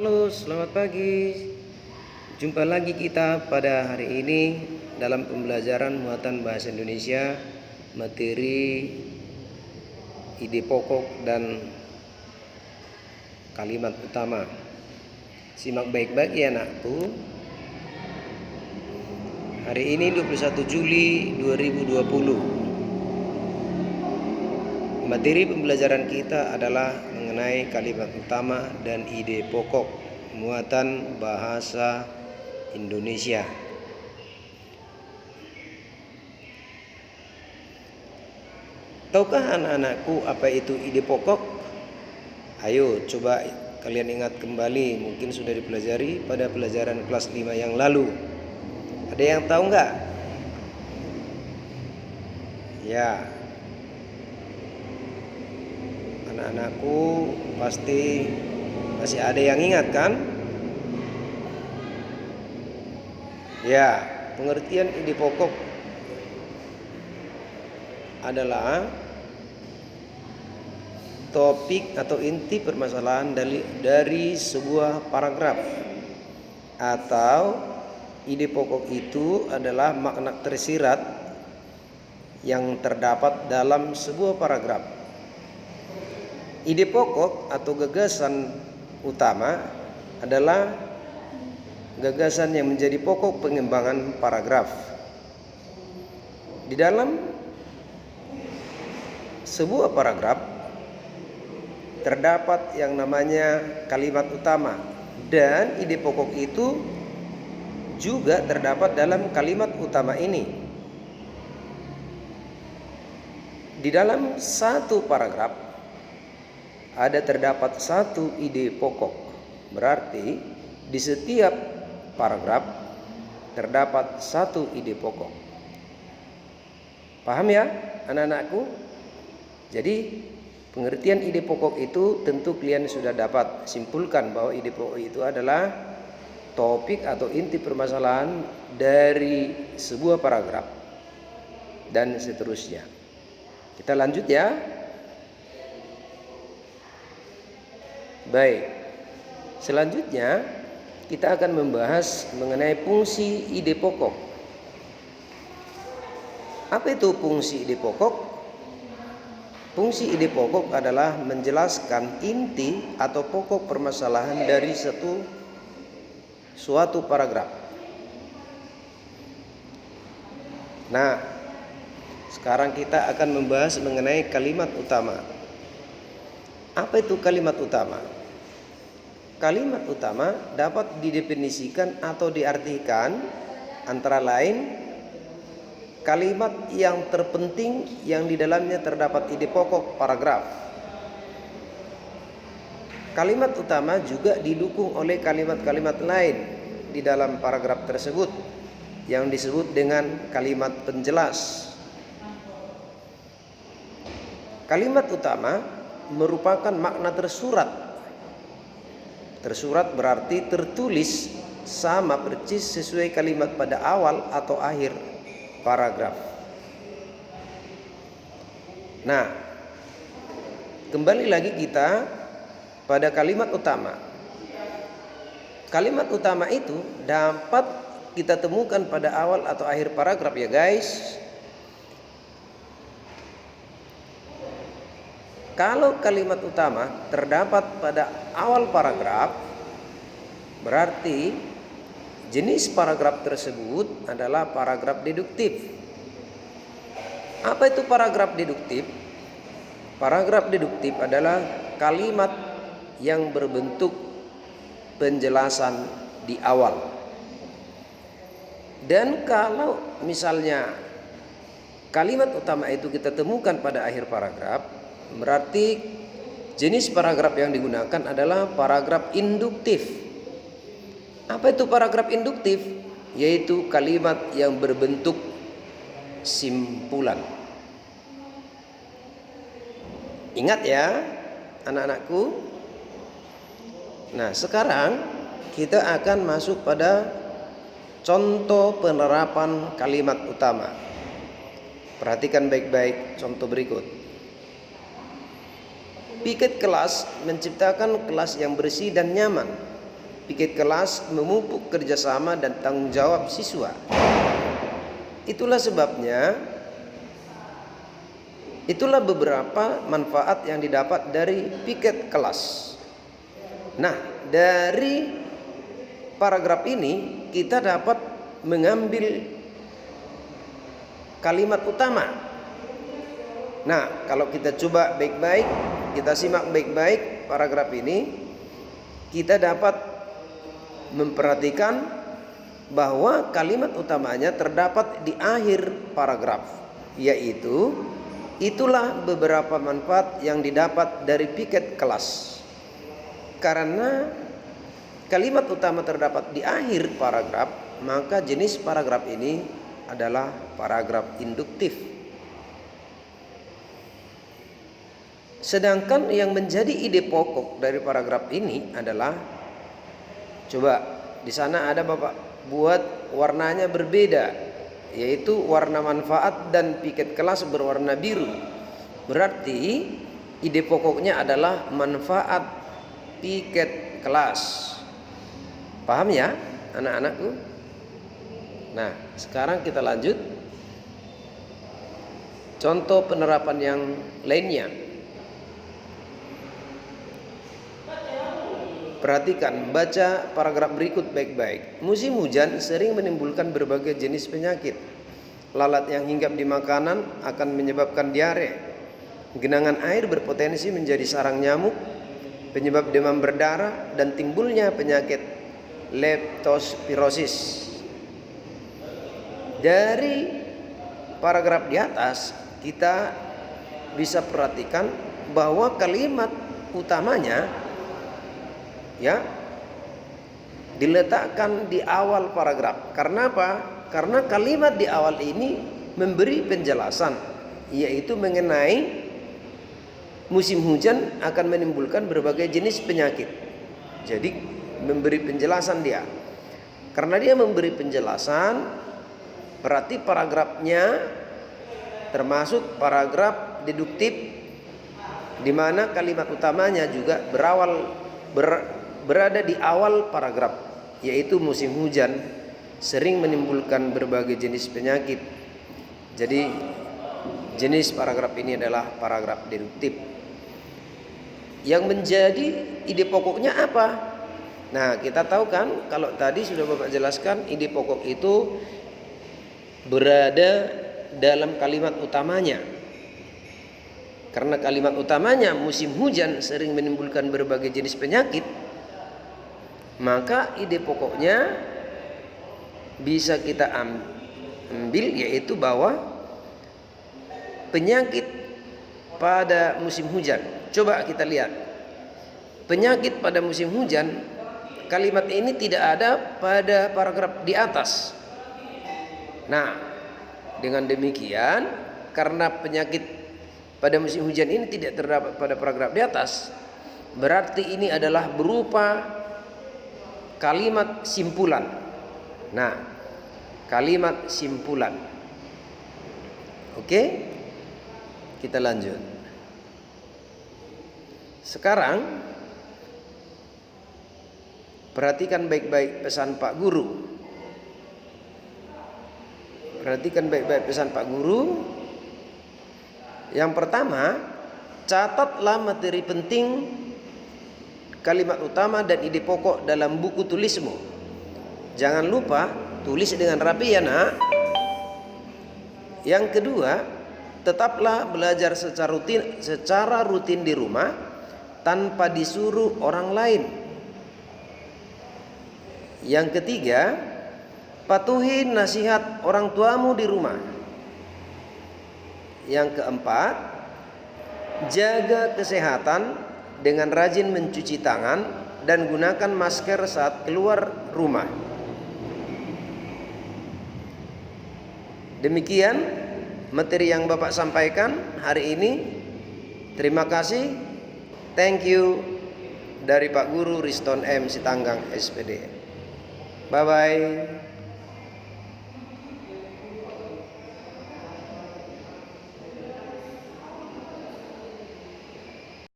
Halo, selamat pagi. Jumpa lagi kita pada hari ini dalam pembelajaran muatan bahasa Indonesia, materi ide pokok dan kalimat utama. Simak baik-baik ya anakku. Hari ini 21 Juli 2020. Materi pembelajaran kita adalah mengenai kalimat utama dan ide pokok muatan bahasa Indonesia. Tahukah anak-anakku apa itu ide pokok? Ayo coba kalian ingat kembali, mungkin sudah dipelajari pada pelajaran kelas 5 yang lalu. Ada yang tahu nggak? Ya, anak-anakku pasti masih ada yang ingat kan? Ya, pengertian ide pokok adalah topik atau inti permasalahan dari sebuah paragraf, atau ide pokok itu adalah makna tersirat yang terdapat dalam sebuah paragraf. Ide pokok atau gagasan utama adalah gagasan yang menjadi pokok pengembangan paragraf. Di dalam sebuah paragraf terdapat yang namanya kalimat utama, dan ide pokok itu juga terdapat dalam kalimat utama ini. Di dalam satu paragraf terdapat satu ide pokok. Berarti di setiap paragraf terdapat satu ide pokok. Paham ya anak-anakku? Jadi pengertian ide pokok itu tentu kalian sudah dapat simpulkan bahwa ide pokok itu adalah topik atau inti permasalahan dari sebuah paragraf dan seterusnya. Kita lanjut ya. Baik, selanjutnya kita akan membahas mengenai fungsi ide pokok. Apa itu fungsi ide pokok? Fungsi ide pokok adalah menjelaskan inti atau pokok permasalahan dari suatu paragraf. Nah, sekarang kita akan membahas mengenai kalimat utama. Apa itu kalimat utama? Kalimat utama dapat didefinisikan atau diartikan antara lain kalimat yang terpenting yang di dalamnya terdapat ide pokok paragraf. Kalimat utama juga didukung oleh kalimat-kalimat lain di dalam paragraf tersebut yang disebut dengan kalimat penjelas. Kalimat utama merupakan makna tersurat. Tersurat berarti tertulis sama persis sesuai kalimat pada awal atau akhir paragraf. Nah, kembali lagi kita pada kalimat utama. Kalimat utama itu dapat kita temukan pada awal atau akhir paragraf ya guys. Kalau kalimat utama terdapat pada awal paragraf, berarti jenis paragraf tersebut adalah paragraf deduktif. Apa itu paragraf deduktif? Paragraf deduktif adalah kalimat yang berbentuk penjelasan di awal. Dan kalau misalnya kalimat utama itu kita temukan pada akhir paragraf, berarti jenis paragraf yang digunakan adalah paragraf induktif. Apa itu paragraf induktif? Yaitu kalimat yang berbentuk simpulan. Ingat ya anak-anakku. Nah, sekarang kita akan masuk pada contoh penerapan kalimat utama. Perhatikan baik-baik contoh berikut. Piket kelas menciptakan kelas yang bersih dan nyaman. piket kelas memupuk kerjasama dan tanggung jawab siswa. Itulah sebabnya, itulah beberapa manfaat yang didapat dari piket kelas. Nah, dari paragraf ini kita dapat mengambil kalimat utama. Nah, kalau kita coba baik-baik, kita simak baik-baik paragraf ini, kita dapat memperhatikan bahwa kalimat utamanya terdapat di akhir paragraf, yaitu itulah beberapa manfaat yang didapat dari piket kelas. Karena kalimat utama terdapat di akhir paragraf, maka jenis paragraf ini adalah paragraf induktif. Sedangkan yang menjadi ide pokok dari paragraf ini adalah, coba di sana ada Bapak buat warnanya berbeda, yaitu warna manfaat dan piket kelas berwarna biru. Berarti ide pokoknya adalah manfaat piket kelas. Paham ya anak-anakku? Nah, sekarang kita lanjut contoh penerapan yang lainnya. Perhatikan, baca paragraf berikut baik-baik. Musim hujan sering menimbulkan berbagai jenis penyakit. Lalat yang hinggap di makanan akan menyebabkan diare. Genangan air berpotensi menjadi sarang nyamuk, penyebab demam berdarah dan timbulnya penyakit leptospirosis. Dari paragraf di atas kita bisa perhatikan bahwa kalimat utamanya diletakkan di awal paragraf. Karena apa? Karena kalimat di awal ini memberi penjelasan, yaitu mengenai musim hujan akan menimbulkan berbagai jenis penyakit. Jadi memberi penjelasan dia. Karena dia memberi penjelasan, berarti paragrafnya termasuk paragraf deduktif, di mana kalimat utamanya juga berada di awal paragraf, yaitu musim hujan sering menimbulkan berbagai jenis penyakit. Jadi jenis paragraf ini adalah paragraf deduktif. Yang menjadi ide pokoknya apa? Nah, kita tahu kan, kalau tadi sudah Bapak jelaskan, ide pokok itu berada dalam kalimat utamanya. Karena kalimat utamanya musim hujan sering menimbulkan berbagai jenis penyakit, maka ide pokoknya bisa kita ambil, yaitu bahwa penyakit pada musim hujan. Coba kita lihat, penyakit pada musim hujan, kalimat ini tidak ada pada paragraf di atas. Nah, dengan demikian, karena penyakit pada musim hujan ini tidak terdapat pada paragraf di atas, berarti ini adalah berupa kalimat simpulan. Nah, kalimat simpulan. Oke, kita lanjut. Sekarang perhatikan baik-baik pesan Pak Guru. Perhatikan baik-baik pesan Pak Guru. Yang pertama, catatlah materi penting, kalimat utama dan ide pokok dalam buku tulismu. Jangan lupa tulis dengan rapi ya nak. Yang kedua, tetaplah belajar secara rutin di rumah tanpa disuruh orang lain. Yang ketiga, patuhi nasihat orang tuamu di rumah. Yang keempat, jaga kesehatan dengan rajin mencuci tangan dan gunakan masker saat keluar rumah. Demikian materi yang Bapak sampaikan hari ini. Terima kasih. Thank you dari Pak Guru Riston M. Sitanggang SPD. Bye bye.